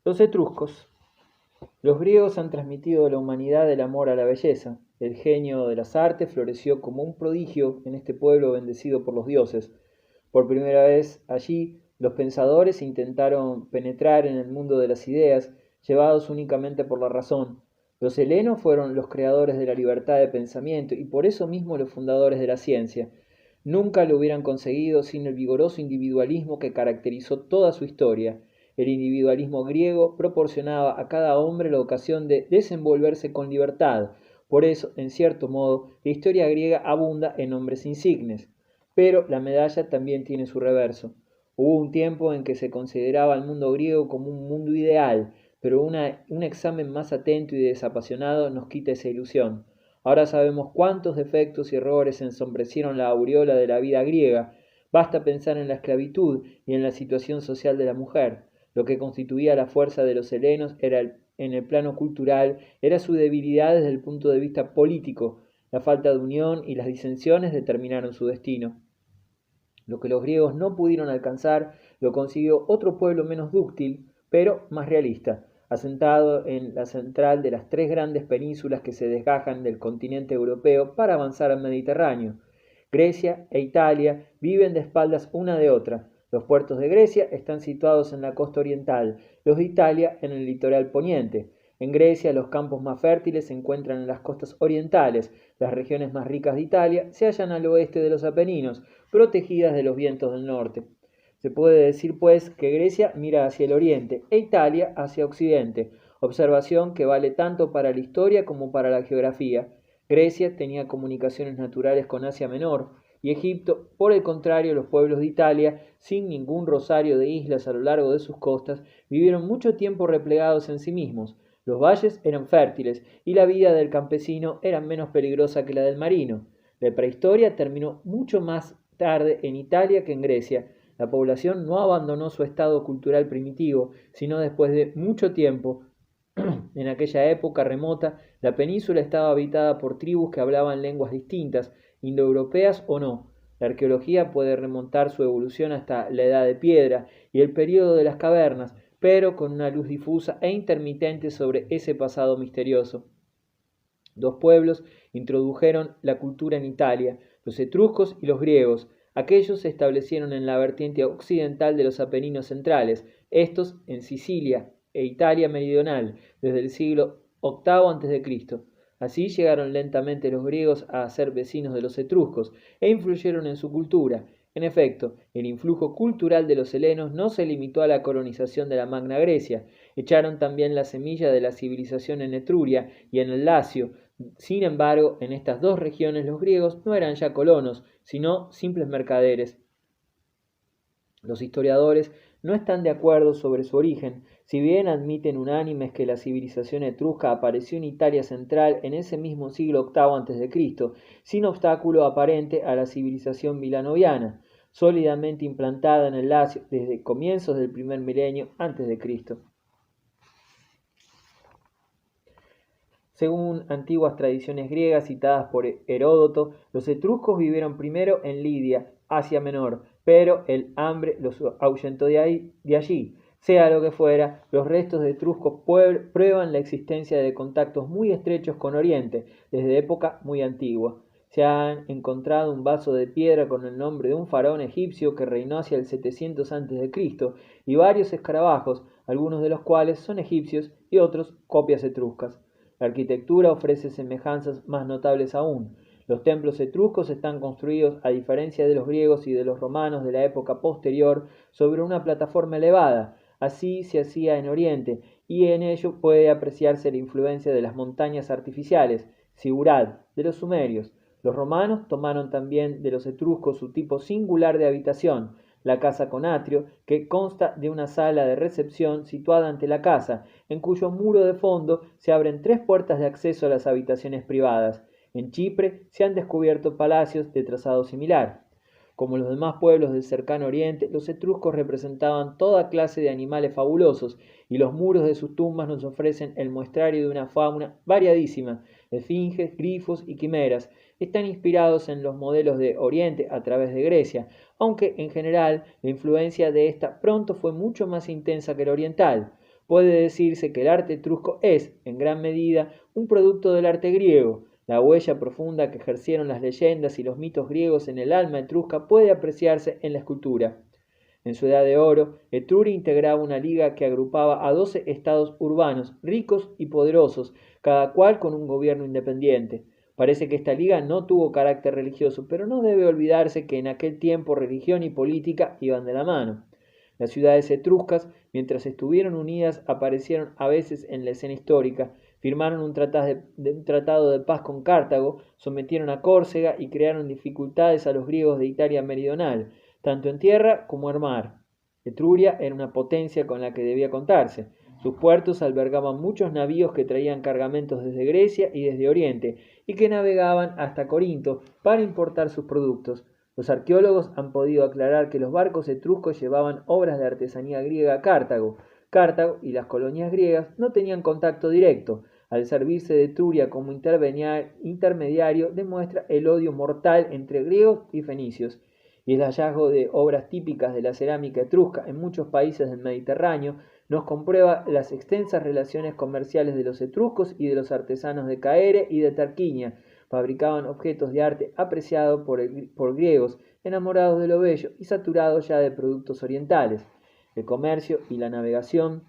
Los etruscos. Los griegos han transmitido a la humanidad el amor a la belleza. El genio de las artes floreció como un prodigio en este pueblo bendecido por los dioses. Por primera vez allí, los pensadores intentaron penetrar en el mundo de las ideas, llevados únicamente por la razón. Los helenos fueron los creadores de la libertad de pensamiento y por eso mismo los fundadores de la ciencia. Nunca lo hubieran conseguido sin el vigoroso individualismo que caracterizó toda su historia. El individualismo griego proporcionaba a cada hombre la ocasión de desenvolverse con libertad. Por eso, en cierto modo, la historia griega abunda en hombres insignes. Pero la medalla también tiene su reverso. Hubo un tiempo en que se consideraba al mundo griego como un mundo ideal, pero un examen más atento y desapasionado nos quita esa ilusión. Ahora sabemos cuántos defectos y errores ensombrecieron la aureola de la vida griega. Basta pensar en la esclavitud y en la situación social de la mujer. Lo que constituía la fuerza de los helenos en el plano cultural era su debilidad desde el punto de vista político. La falta de unión y las disensiones determinaron su destino. Lo que los griegos no pudieron alcanzar lo consiguió otro pueblo menos dúctil, pero más realista, asentado en la central de las tres grandes penínsulas que se desgajan del continente europeo para avanzar al Mediterráneo. Grecia e Italia viven de espaldas una de otra. Los puertos de Grecia están situados en la costa oriental, los de Italia en el litoral poniente. En Grecia los campos más fértiles se encuentran en las costas orientales, las regiones más ricas de Italia se hallan al oeste de los Apeninos, protegidas de los vientos del norte. Se puede decir, pues, que Grecia mira hacia el oriente e Italia hacia occidente, observación que vale tanto para la historia como para la geografía. Grecia tenía comunicaciones naturales con Asia Menor, y Egipto, por el contrario, los pueblos de Italia, sin ningún rosario de islas a lo largo de sus costas, vivieron mucho tiempo replegados en sí mismos. Los valles eran fértiles y la vida del campesino era menos peligrosa que la del marino. La prehistoria terminó mucho más tarde en Italia que en Grecia. La población no abandonó su estado cultural primitivo, sino después de mucho tiempo. En aquella época remota, la península estaba habitada por tribus que hablaban lenguas distintas, indoeuropeas o no. La arqueología puede remontar su evolución hasta la Edad de Piedra y el período de las cavernas, pero con una luz difusa e intermitente sobre ese pasado misterioso. Dos pueblos introdujeron la cultura en Italia, los etruscos y los griegos. Aquellos se establecieron en la vertiente occidental de los Apeninos centrales, estos en Sicilia e Italia meridional, desde el siglo VIII a.C. Así llegaron lentamente los griegos a ser vecinos de los etruscos e influyeron en su cultura. En efecto, el influjo cultural de los helenos no se limitó a la colonización de la Magna Grecia, echaron también la semilla de la civilización en Etruria y en el Lacio. Sin embargo, en estas dos regiones los griegos no eran ya colonos, sino simples mercaderes. Los historiadores no están de acuerdo sobre su origen, si bien admiten unánimes que la civilización etrusca apareció en Italia central en ese mismo siglo VIII a.C., sin obstáculo aparente a la civilización milanoviana, sólidamente implantada en el Lacio desde comienzos del primer milenio a.C. Según antiguas tradiciones griegas citadas por Heródoto, los etruscos vivieron primero en Lidia, Asia Menor, pero el hambre los ahuyentó de allí. Sea lo que fuera, los restos de etruscos prueban la existencia de contactos muy estrechos con Oriente, desde época muy antigua. Se han encontrado un vaso de piedra con el nombre de un faraón egipcio que reinó hacia el 700 a.C. y varios escarabajos, algunos de los cuales son egipcios y otros copias etruscas. La arquitectura ofrece semejanzas más notables aún. Los templos etruscos están construidos, a diferencia de los griegos y de los romanos de la época posterior, sobre una plataforma elevada. Así se hacía en Oriente, y en ello puede apreciarse la influencia de las montañas artificiales, Sigurat, de los sumerios. Los romanos tomaron también de los etruscos su tipo singular de habitación, la casa con atrio, que consta de una sala de recepción situada ante la casa, en cuyo muro de fondo se abren tres puertas de acceso a las habitaciones privadas. En Chipre se han descubierto palacios de trazado similar. Como los demás pueblos del cercano oriente, los etruscos representaban toda clase de animales fabulosos, y los muros de sus tumbas nos ofrecen el muestrario de una fauna variadísima, esfinges, grifos y quimeras. Están inspirados en los modelos de Oriente a través de Grecia, aunque en general la influencia de esta pronto fue mucho más intensa que la oriental. puede decirse que el arte etrusco es, en gran medida, un producto del arte griego. La huella profunda que ejercieron las leyendas y los mitos griegos en el alma etrusca puede apreciarse en la escultura. En su edad de oro, Etruria integraba una liga que agrupaba a 12 estados urbanos, ricos y poderosos, cada cual con un gobierno independiente. Parece que esta liga no tuvo carácter religioso, pero no debe olvidarse que en aquel tiempo religión y política iban de la mano. Las ciudades etruscas, mientras estuvieron unidas, aparecieron a veces en la escena histórica, firmaron un tratado de paz con Cartago, sometieron a Córcega y crearon dificultades a los griegos de Italia meridional, tanto en tierra como en mar. Etruria era una potencia con la que debía contarse. Sus puertos albergaban muchos navíos que traían cargamentos desde Grecia y desde Oriente, y que navegaban hasta Corinto para importar sus productos. Los arqueólogos han podido aclarar que los barcos etruscos llevaban obras de artesanía griega a Cartago. Cartago y las colonias griegas no tenían contacto directo. Al servirse de Etruria como intermediario, demuestra el odio mortal entre griegos y fenicios. Y el hallazgo de obras típicas de la cerámica etrusca en muchos países del Mediterráneo nos comprueba las extensas relaciones comerciales de los etruscos y de los artesanos de Caere y de Tarquinia. Fabricaban objetos de arte apreciados por griegos, enamorados de lo bello y saturados ya de productos orientales. El comercio y la navegación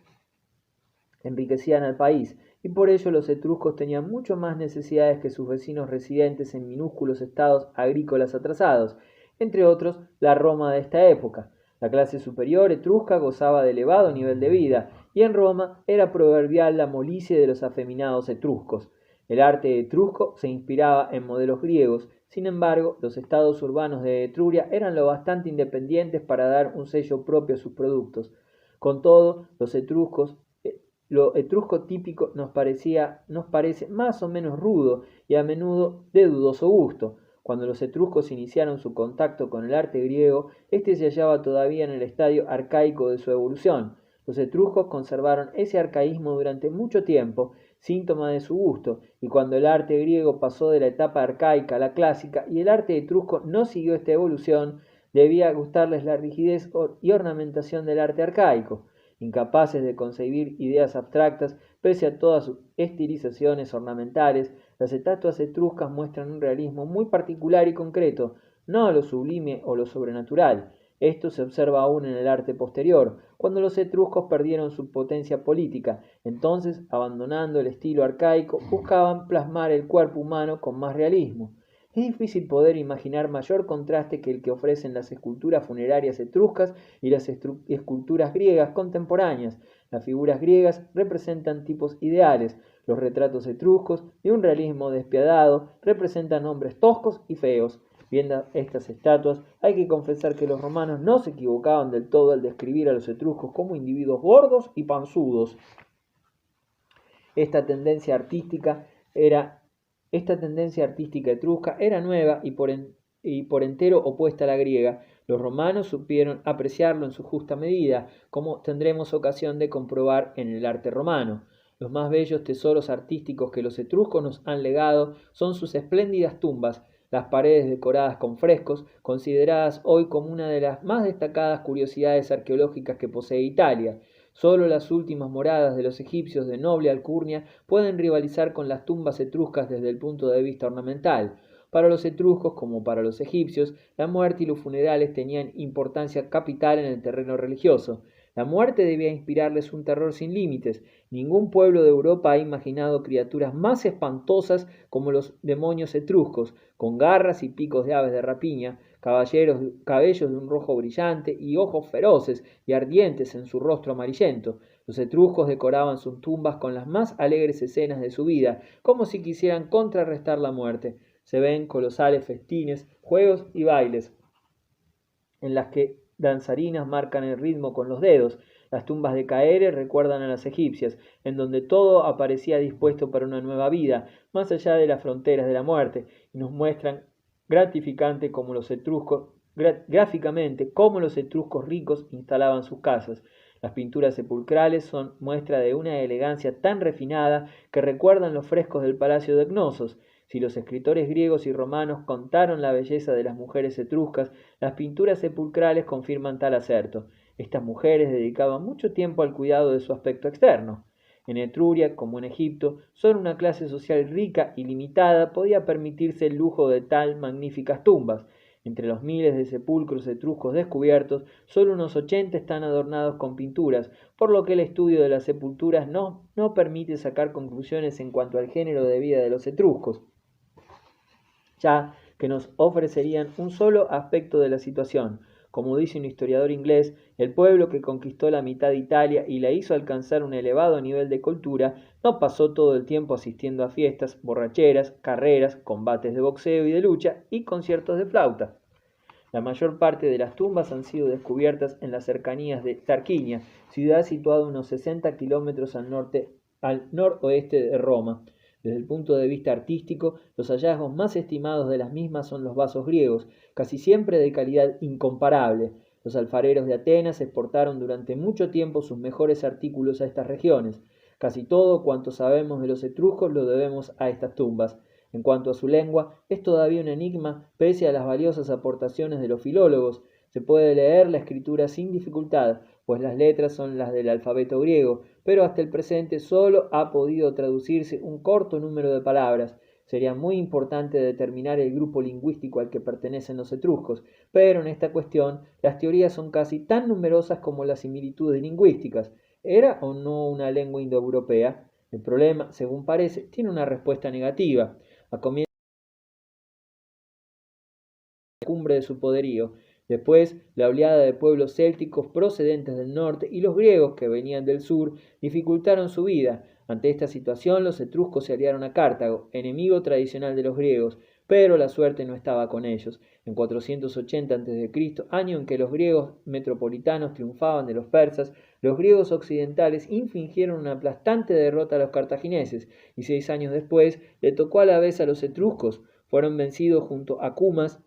enriquecían al país, y por ello los etruscos tenían mucho más necesidades que sus vecinos residentes en minúsculos estados agrícolas atrasados, entre otros la Roma de esta época. La clase superior etrusca gozaba de elevado nivel de vida, y en Roma era proverbial la molicie de los afeminados etruscos. El arte etrusco se inspiraba en modelos griegos, sin embargo, los estados urbanos de Etruria eran lo bastante independientes para dar un sello propio a sus productos. Con todo, lo etrusco típico nos parece más o menos rudo y a menudo de dudoso gusto. Cuando los etruscos iniciaron su contacto con el arte griego, este se hallaba todavía en el estadio arcaico de su evolución. Los etruscos conservaron ese arcaísmo durante mucho tiempo, síntoma de su gusto, y cuando el arte griego pasó de la etapa arcaica a la clásica y el arte etrusco no siguió esta evolución, debía gustarles la rigidez y ornamentación del arte arcaico. Incapaces de concebir ideas abstractas, pese a todas sus estilizaciones ornamentales, las estatuas etruscas muestran un realismo muy particular y concreto, no lo sublime o lo sobrenatural. Esto se observa aún en el arte posterior, cuando los etruscos perdieron su potencia política. Entonces, abandonando el estilo arcaico, buscaban plasmar el cuerpo humano con más realismo. Es difícil poder imaginar mayor contraste que el que ofrecen las esculturas funerarias etruscas y las esculturas griegas contemporáneas. Las figuras griegas representan tipos ideales, los retratos etruscos, de un realismo despiadado, representan hombres toscos y feos. Viendo estas estatuas, hay que confesar que los romanos no se equivocaban del todo al describir a los etruscos como individuos gordos y panzudos. Esta tendencia artística etrusca era nueva y por entero opuesta a la griega. Los romanos supieron apreciarlo en su justa medida, como tendremos ocasión de comprobar en el arte romano. Los más bellos tesoros artísticos que los etruscos nos han legado son sus espléndidas tumbas, las paredes decoradas con frescos, consideradas hoy como una de las más destacadas curiosidades arqueológicas que posee Italia. Solo las últimas moradas de los egipcios de noble alcurnia pueden rivalizar con las tumbas etruscas desde el punto de vista ornamental. Para los etruscos, como para los egipcios, la muerte y los funerales tenían importancia capital en el terreno religioso. La muerte debía inspirarles un terror sin límites. Ningún pueblo de Europa ha imaginado criaturas más espantosas como los demonios etruscos, con garras y picos de aves de rapiña, cabellos de un rojo brillante y ojos feroces y ardientes en su rostro amarillento. Los etruscos decoraban sus tumbas con las más alegres escenas de su vida, como si quisieran contrarrestar la muerte. Se ven colosales festines, juegos y bailes, en las que danzarinas marcan el ritmo con los dedos. Las tumbas de Caere recuerdan a las egipcias, en donde todo aparecía dispuesto para una nueva vida, más allá de las fronteras de la muerte, y nos muestran gráficamente cómo los etruscos ricos instalaban sus casas. Las pinturas sepulcrales son muestra de una elegancia tan refinada que recuerdan los frescos del palacio de Cnosos. Si los escritores griegos y romanos contaron la belleza de las mujeres etruscas, las pinturas sepulcrales confirman tal acerto. Estas mujeres dedicaban mucho tiempo al cuidado de su aspecto externo. En Etruria, como en Egipto, solo una clase social rica y limitada podía permitirse el lujo de tal magníficas tumbas. Entre los miles de sepulcros etruscos descubiertos, solo unos 80 están adornados con pinturas, por lo que el estudio de las sepulturas no permite sacar conclusiones en cuanto al género de vida de los etruscos, ya que nos ofrecerían un solo aspecto de la situación. Como dice un historiador inglés, el pueblo que conquistó la mitad de Italia y la hizo alcanzar un elevado nivel de cultura no pasó todo el tiempo asistiendo a fiestas, borracheras, carreras, combates de boxeo y de lucha y conciertos de flauta. La mayor parte de las tumbas han sido descubiertas en las cercanías de Tarquinia, ciudad situada unos 60 kilómetros al noroeste de Roma. Desde el punto de vista artístico, los hallazgos más estimados de las mismas son los vasos griegos, casi siempre de calidad incomparable. Los alfareros de Atenas exportaron durante mucho tiempo sus mejores artículos a estas regiones. Casi todo cuanto sabemos de los etruscos lo debemos a estas tumbas. En cuanto a su lengua, es todavía un enigma pese a las valiosas aportaciones de los filólogos. Se puede leer la escritura sin dificultad, pues las letras son las del alfabeto griego, pero hasta el presente solo ha podido traducirse un corto número de palabras. Sería muy importante determinar el grupo lingüístico al que pertenecen los etruscos, pero en esta cuestión las teorías son casi tan numerosas como las similitudes lingüísticas. ¿Era o no una lengua indoeuropea? El problema, según parece, tiene una respuesta negativa. A comienzo de la cumbre de su poderío. Después, la oleada de pueblos célticos procedentes del norte y los griegos que venían del sur dificultaron su vida. Ante esta situación, los etruscos se aliaron a Cartago, enemigo tradicional de los griegos, pero la suerte no estaba con ellos. En 480 a.C., año en que los griegos metropolitanos triunfaban de los persas, los griegos occidentales infligieron una aplastante derrota a los cartagineses, y 6 años después le tocó a la vez a los etruscos. Fueron vencidos junto a Cumas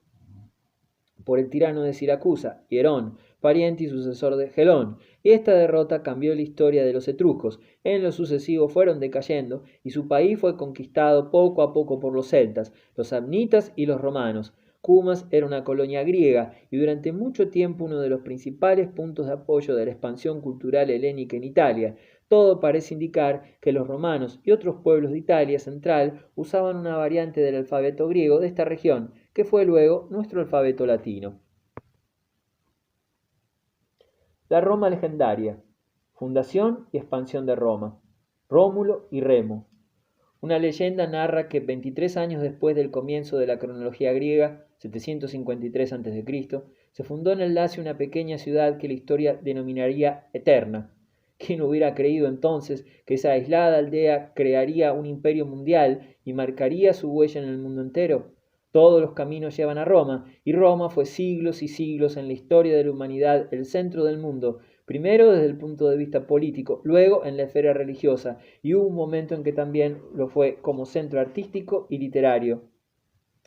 por el tirano de Siracusa, Hierón, pariente y sucesor de Gelón, y esta derrota cambió la historia de los etruscos. En lo sucesivo fueron decayendo, y su país fue conquistado poco a poco por los celtas, los samnitas y los romanos. Cumas era una colonia griega y durante mucho tiempo uno de los principales puntos de apoyo de la expansión cultural helénica en Italia. Todo parece indicar que los romanos y otros pueblos de Italia central usaban una variante del alfabeto griego de esta región, que fue luego nuestro alfabeto latino. La Roma legendaria. Fundación y expansión de Roma. Rómulo y Remo. Una leyenda narra que 23 años después del comienzo de la cronología griega, 753 a.C., se fundó en el Lacio una pequeña ciudad que la historia denominaría Eterna. ¿Quién hubiera creído entonces que esa aislada aldea crearía un imperio mundial y marcaría su huella en el mundo entero? Todos los caminos llevan a Roma, y Roma fue siglos y siglos en la historia de la humanidad el centro del mundo, primero desde el punto de vista político, luego en la esfera religiosa, y hubo un momento en que también lo fue como centro artístico y literario.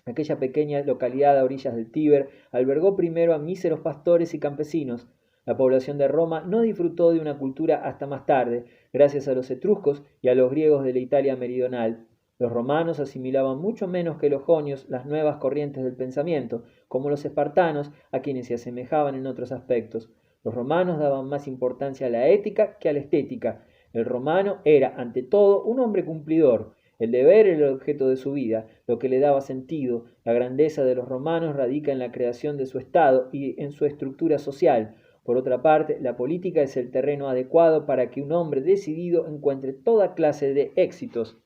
Aquella pequeña localidad a orillas del Tíber albergó primero a míseros pastores y campesinos. La población de Roma no disfrutó de una cultura hasta más tarde, gracias a los etruscos y a los griegos de la Italia meridional. Los romanos asimilaban mucho menos que los jonios las nuevas corrientes del pensamiento, como los espartanos, a quienes se asemejaban en otros aspectos. Los romanos daban más importancia a la ética que a la estética. El romano era, ante todo, un hombre cumplidor. El deber era el objeto de su vida, lo que le daba sentido. La grandeza de los romanos radica en la creación de su Estado y en su estructura social. Por otra parte, la política es el terreno adecuado para que un hombre decidido encuentre toda clase de éxitos.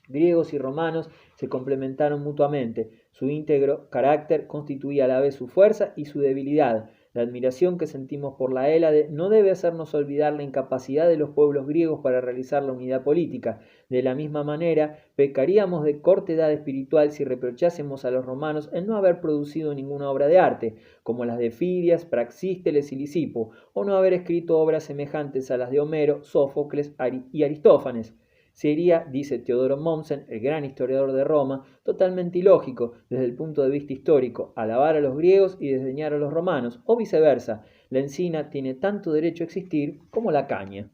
Griegos y romanos se complementaron mutuamente. Su íntegro carácter constituía a la vez su fuerza y su debilidad. La admiración que sentimos por la Hélade no debe hacernos olvidar la incapacidad de los pueblos griegos para realizar la unidad política. De la misma manera, pecaríamos de cortedad espiritual si reprochásemos a los romanos el no haber producido ninguna obra de arte, como las de Fidias, Praxísteles y Lisipo, o no haber escrito obras semejantes a las de Homero, Sófocles y Aristófanes. Sería, dice Teodoro Mommsen, el gran historiador de Roma, totalmente ilógico, desde el punto de vista histórico, alabar a los griegos y desdeñar a los romanos, o viceversa. La encina tiene tanto derecho a existir como la caña.